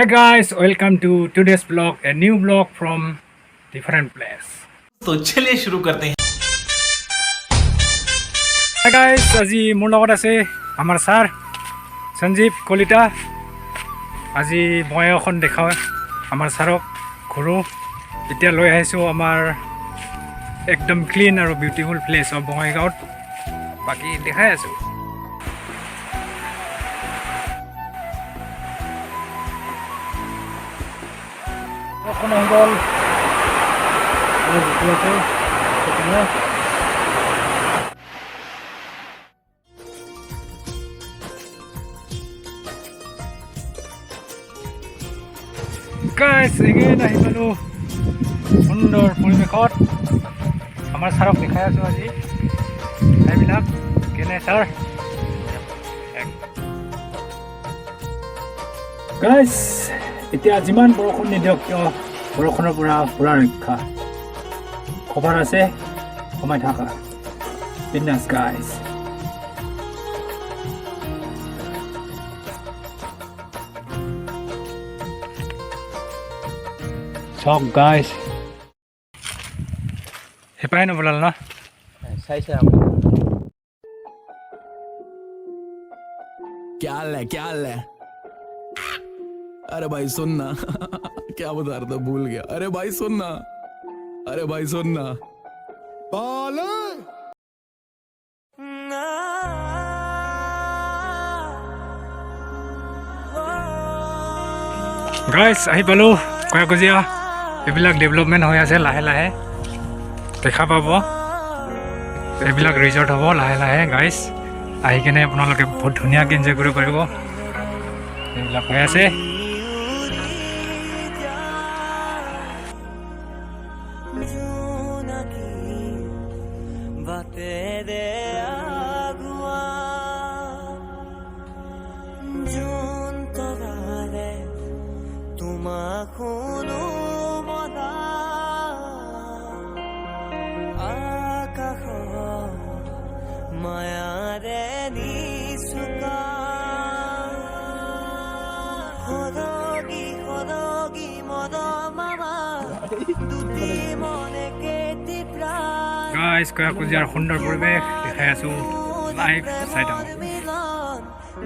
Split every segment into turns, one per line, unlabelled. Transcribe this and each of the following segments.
guys, welcome to today's vlog, a new vlog from different place.
तो चलिए शुरू करते हैं।
Hi guys, আজি মোৰ লগত আছে আমাৰ ছাৰ সঞ্জীৱ কলিতা। আজি মই এখন দেখাওঁ আমাৰ ছাৰক ঘূৰো। এতিয়া লৈ আহিছোঁ আমাৰ একদম ক্লিন আৰু বিউটিফুল প্লেচ অফ বঙাইগাঁৱত। বাকী দেখাই আছোঁ। এখন অঞ্চল গাইজ এগেইন আহি পালোঁ সুন্দৰ পৰিৱেশত। আমাৰ ছাৰক দেখাই আছোঁ আজি ঠাইবিলাক কেনে ছাৰ। গাইজ এতিয়া যিমান বৰষুণ নিদিয়ক কিয় বৰষুণৰ পৰা পুৰা ৰক্ষা। খবৰ আছে সোমাই থাকা বিন্দাছ গাইজ। চক গাইজ হেঁপাই নপলাল ন
চাইছে क्या हाल है अरे भाई सुनना क्या बता रहा था भूल गया। अरे भाई सुनना
গাইজ আহি পালোঁ কয়াকুজিয়া। এইবিলাক ডেভেলপমেণ্ট হৈ আছে লাহে লাহে দেখা পাব। এইবিলাক ৰিজৰ্ট হ'ব লাহে লাহে গাইজ। আহি কেনে আপোনালোকে বহুত ধুনীয়াকৈ এনজয় কৰিব পাৰিব। এইবিলাক হৈ আছে।
মায়াৰে নিচুকা সদগী সদগী মদ মামা দুটি মনে কেতি প্ৰাণ
গাইজ কয়াকুজিয়াৰ সুন্দৰ পৰিৱেশ দেখাই আছোঁ লাইভ চাই থাকক।
মিলন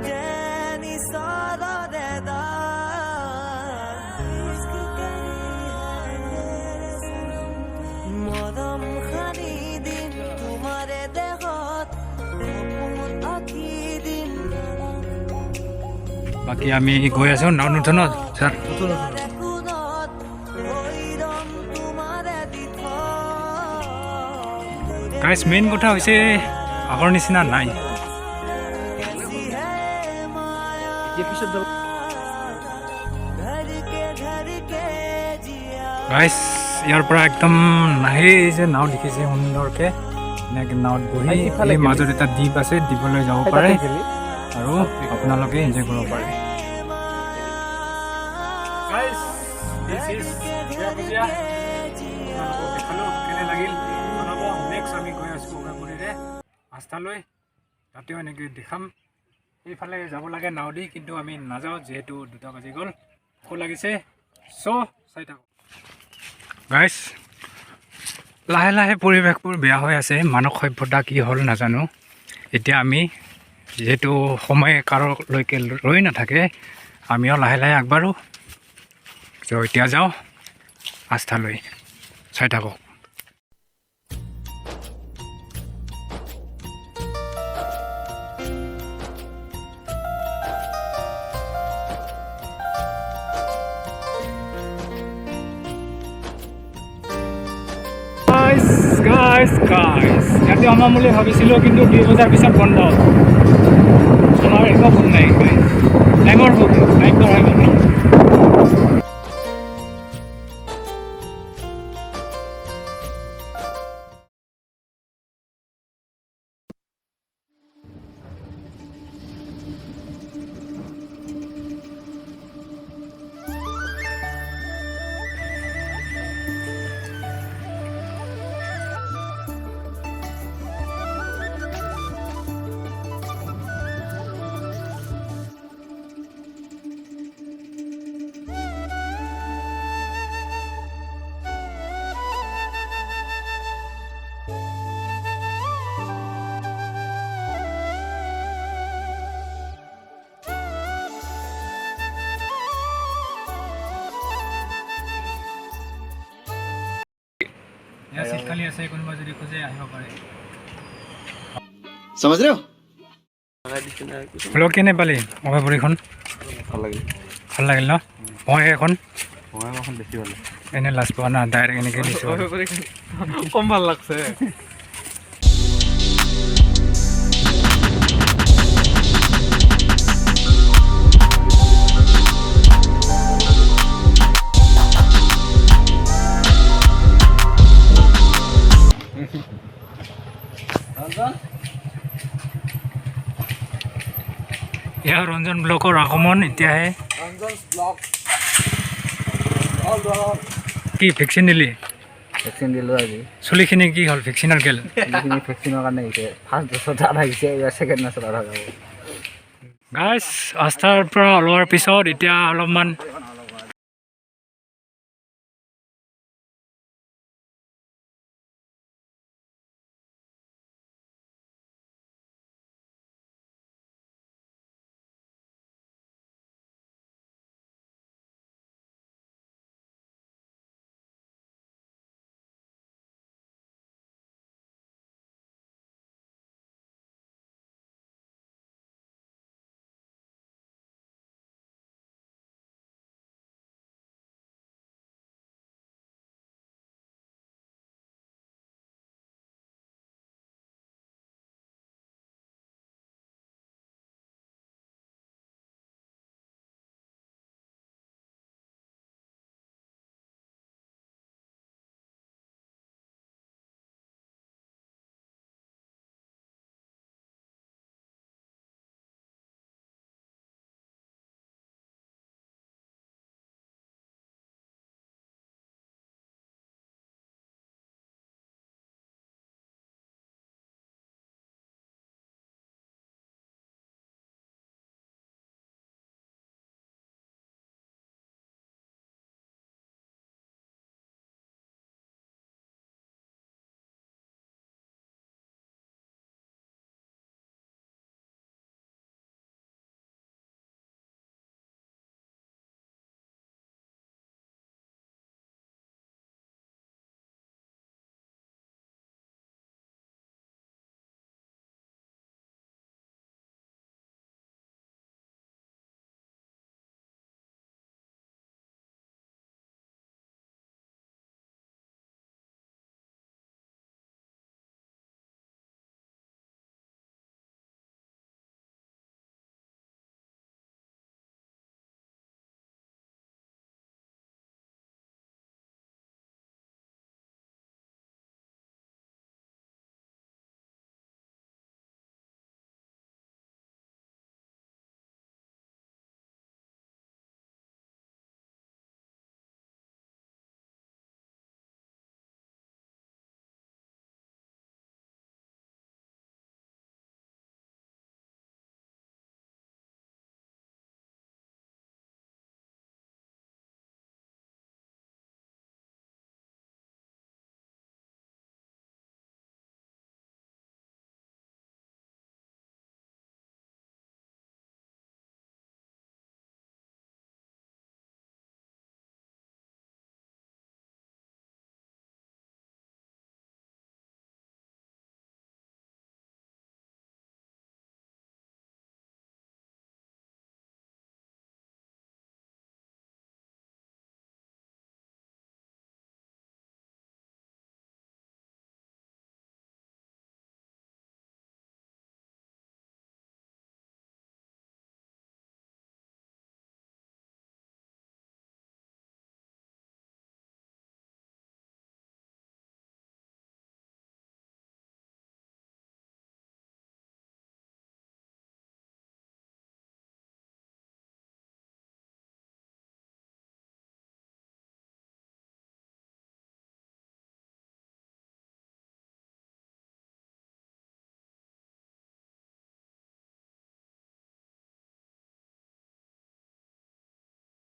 যেনি সদে দা মদম খানি দিন তোমাৰে দেহত
বাকী আমি গৈ আছোঁ নাও নতুনত ছাৰ। গাইজ মেইন কথা হৈছে আগৰ নিচিনা নাই। গাইজ ইয়াৰ পৰা একদম নাহেই যে নাও দেখিছে সুন্দৰকৈ এনেকৈ নাৱত বহি এই মাজত এটা দ্বীপ আছে, দ্বীপলৈ যাব পাৰে আৰু আপোনালোকে এনজয় কৰিব পাৰে। আস্থালৈ তাতেও এনেকৈ দেখাম। এইফালে যাব লাগে নাও দি, কিন্তু আমি নাযাওঁ যিহেতু 2টা বাজি গ'ল। ভোক লাগিছে চ' চাই থাকোঁ গাইজ। লাহে লাহে পৰিৱেশবোৰ বেয়া হৈ আছে। মানৱ সভ্যতা কি হ'ল নাজানো। এতিয়া আমি যিহেতু সময় কাৰোলৈকে ৰৈ নাথাকে, আমিও লাহে লাহে আগবাঢ়োঁ। ত' এতিয়া যাওঁ আস্থালৈ, চাই থাকক। গাইজ ইয়াতে আমাৰ বুলি ভাবিছিলোঁ, কিন্তু 2 বজাৰ পিছত বন্ধ। আমাৰ একো ভুল নাই গাইজ, টাইমৰ ভুল, টাইম বঢ়াই গ'ল। চিট খালী আছে কোনোবা যদি খোজে আহিব পাৰে
समझ रहे हो
ব্লগ কেনে পালি অভয়পুৰীখন ভাল লাগিল ন মই এখন
বেছি ভাল
এনে লাজ পোৱা না ডাইৰেক্ট এনেকৈ দিছোঁ
কম ভাল লাগছে
ইয়াৰ ৰঞ্জন ব্লকৰ আগমন এতিয়াহে কি ভেকচিন দিলি
ভেকচিন দিলোঁ আজি
চুলিখিনি কি হ'ল ভেকচিনৰ গেল
এইখিনি ভেকচিনৰ কাৰণে আহিছে ফাৰ্ষ্ট ড'জত আধা আহিছে এইবাৰ ছেকেণ্ড ড'জত আধা যাব
গাইছ আস্থাৰ পৰা ওলোৱাৰ পিছত এতিয়া অলপমান